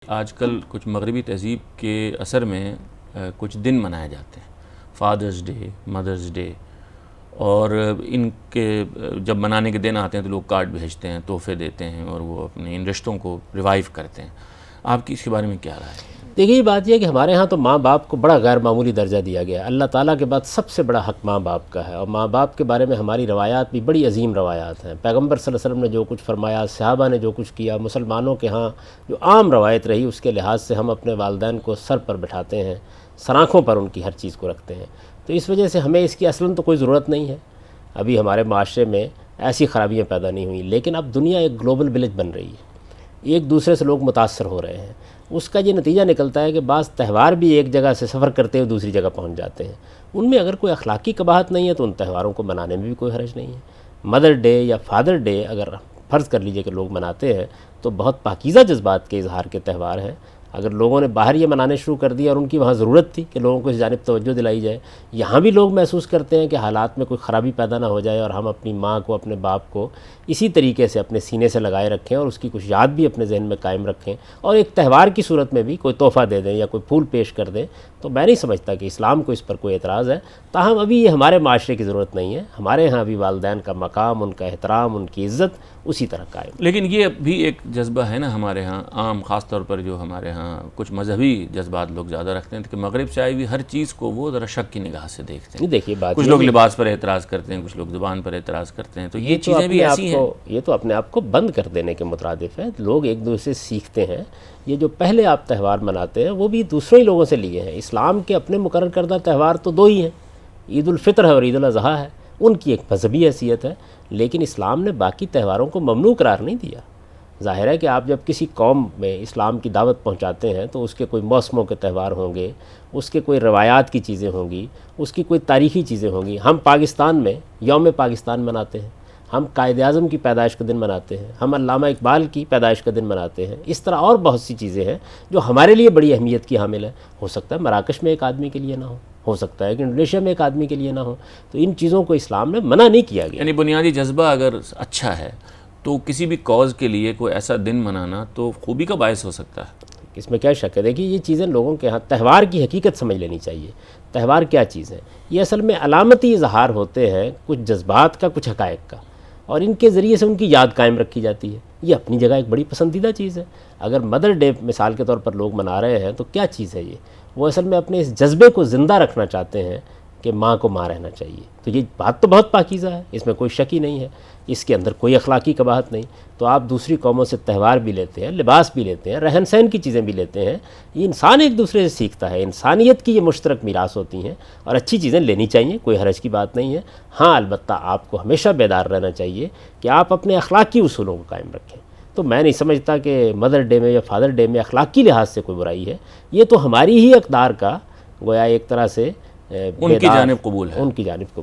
آج کل کچھ مغربی تہذیب کے اثر میں کچھ دن منائے جاتے ہیں، فادرز ڈے، مدرز ڈے، اور ان کے جب منانے کے دن آتے ہیں تو لوگ کارڈ بھیجتے ہیں، تحفے دیتے ہیں اور وہ اپنے ان رشتوں کو ریوائیو کرتے ہیں۔ آپ کی اس کے بارے میں کیا رائے ہے؟ دیکھیے، یہ بات یہ ہے کہ ہمارے ہاں تو ماں باپ کو بڑا غیر معمولی درجہ دیا گیا ہے۔ اللہ تعالیٰ کے بعد سب سے بڑا حق ماں باپ کا ہے، اور ماں باپ کے بارے میں ہماری روایات بھی بڑی عظیم روایات ہیں۔ پیغمبر صلی اللہ علیہ وسلم نے جو کچھ فرمایا، صحابہ نے جو کچھ کیا، مسلمانوں کے ہاں جو عام روایت رہی، اس کے لحاظ سے ہم اپنے والدین کو سر پر بٹھاتے ہیں، سر آنکھوں پر ان کی ہر چیز کو رکھتے ہیں۔ تو اس وجہ سے ہمیں اس کی اصلاً تو کوئی ضرورت نہیں ہے۔ ابھی ہمارے معاشرے میں ایسی خرابیاں پیدا نہیں ہوئیں، لیکن اب دنیا ایک گلوبل ولیج بن رہی ہے، ایک دوسرے سے لوگ متاثر ہو رہے ہیں۔ اس کا یہ نتیجہ نکلتا ہے کہ بعض تہوار بھی ایک جگہ سے سفر کرتے ہوئے دوسری جگہ پہنچ جاتے ہیں۔ ان میں اگر کوئی اخلاقی قباحت نہیں ہے تو ان تہواروں کو منانے میں بھی کوئی حرج نہیں ہے۔ مدر ڈے یا فادر ڈے اگر فرض کر لیجئے کہ لوگ مناتے ہیں تو بہت پاکیزہ جذبات کے اظہار کے تہوار ہیں۔ اگر لوگوں نے باہر یہ منانے شروع کر دیا اور ان کی وہاں ضرورت تھی کہ لوگوں کو اس جانب توجہ دلائی جائے، یہاں بھی لوگ محسوس کرتے ہیں کہ حالات میں کوئی خرابی پیدا نہ ہو جائے اور ہم اپنی ماں کو، اپنے باپ کو اسی طریقے سے اپنے سینے سے لگائے رکھیں اور اس کی کچھ یاد بھی اپنے ذہن میں قائم رکھیں، اور ایک تہوار کی صورت میں بھی کوئی تحفہ دے دیں یا کوئی پھول پیش کر دیں، تو میں نہیں سمجھتا کہ اسلام کو اس پر کوئی اعتراض ہے۔ تاہم ابھی یہ ہمارے معاشرے کی ضرورت نہیں ہے۔ ہمارے ہاں بھی والدین کا مقام، ان کا احترام، ان کی عزت اسی طرح قائم۔ لیکن یہ بھی ایک جذبہ ہے نا ہمارے ہاں عام، خاص طور پر جو ہمارے ہاں کچھ مذہبی جذبات لوگ زیادہ رکھتے ہیں کہ مغرب سے آئی ہوئی ہر چیز کو وہ ذرا شک کی نگاہ سے دیکھتے ہیں۔ دیکھیے بات کچھ لوگ لباس پر اعتراض کرتے ہیں، کچھ لوگ زبان پر اعتراض کرتے ہیں، تو یہ چیزیں بھی ایسی ہیں۔ یہ تو اپنے آپ کو بند کر دینے کے مترادف ہے۔ لوگ ایک دوسرے سے سیکھتے ہیں۔ یہ جو پہلے آپ تہوار مناتے ہیں وہ بھی دوسرے لوگوں سے لیے ہیں۔ اسلام کے اپنے مقرر کردہ تہوار تو دو ہی ہیں، عید الفطر ہے اور عید الاضحیٰ ہے، ان کی ایک مذہبی حیثیت ہے، لیکن اسلام نے باقی تہواروں کو ممنوع قرار نہیں دیا۔ ظاہر ہے کہ آپ جب کسی قوم میں اسلام کی دعوت پہنچاتے ہیں تو اس کے کوئی موسموں کے تہوار ہوں گے، اس کے کوئی روایات کی چیزیں ہوں گی، اس کی کوئی تاریخی چیزیں ہوں گی۔ ہم پاکستان میں یوم پاکستان مناتے ہیں، ہم قائد اعظم کی پیدائش کا دن مناتے ہیں، ہم علامہ اقبال کی پیدائش کا دن مناتے ہیں۔ اس طرح اور بہت سی چیزیں ہیں جو ہمارے لیے بڑی اہمیت کی حامل ہیں۔ ہو سکتا ہے مراکش میں ایک آدمی کے لیے نہ ہو سکتا ہے کہ انڈونیشیا میں ایک آدمی کے لیے نہ ہو، تو ان چیزوں کو اسلام میں منع نہیں کیا گیا۔ یعنی بنیادی جذبہ اگر اچھا ہے تو کسی بھی کاز کے لیے کوئی ایسا دن منانا تو خوبی کا باعث ہو سکتا ہے۔ اس میں کیا شک ہے؟ دیکھیے، یہ چیزیں لوگوں کے ہاں تہوار کی حقیقت سمجھ لینی چاہیے۔ تہوار کیا چیز ہے؟ یہ اصل میں علامتی اظہار ہوتے ہیں کچھ جذبات کا، کچھ حقائق کا، اور ان کے ذریعے سے ان کی یاد قائم رکھی جاتی ہے۔ یہ اپنی جگہ ایک بڑی پسندیدہ چیز ہے۔ اگر مدر ڈے مثال کے طور پر لوگ منا رہے ہیں تو کیا چیز ہے یہ؟ وہ اصل میں اپنے اس جذبے کو زندہ رکھنا چاہتے ہیں کہ ماں کو ماں رہنا چاہیے۔ تو یہ بات تو بہت پاکیزہ ہے، اس میں کوئی شک ہی نہیں ہے، اس کے اندر کوئی اخلاقی قباحت نہیں۔ تو آپ دوسری قوموں سے تہوار بھی لیتے ہیں، لباس بھی لیتے ہیں، رہن سہن کی چیزیں بھی لیتے ہیں۔ یہ انسان ایک دوسرے سے سیکھتا ہے، انسانیت کی یہ مشترک میراث ہوتی ہیں، اور اچھی چیزیں لینی چاہیے، کوئی حرج کی بات نہیں ہے۔ ہاں، البتہ آپ کو ہمیشہ بیدار رہنا چاہیے کہ آپ اپنے اخلاقی اصولوں کو قائم رکھیں۔ تو میں نہیں سمجھتا کہ مدر ڈے میں یا فادر ڈے میں اخلاقی لحاظ سے کوئی برائی ہے۔ یہ تو ہماری ہی اقدار کا گویا ایک طرح سے ان کی جانب قبول ہے، ان کی جانب قبول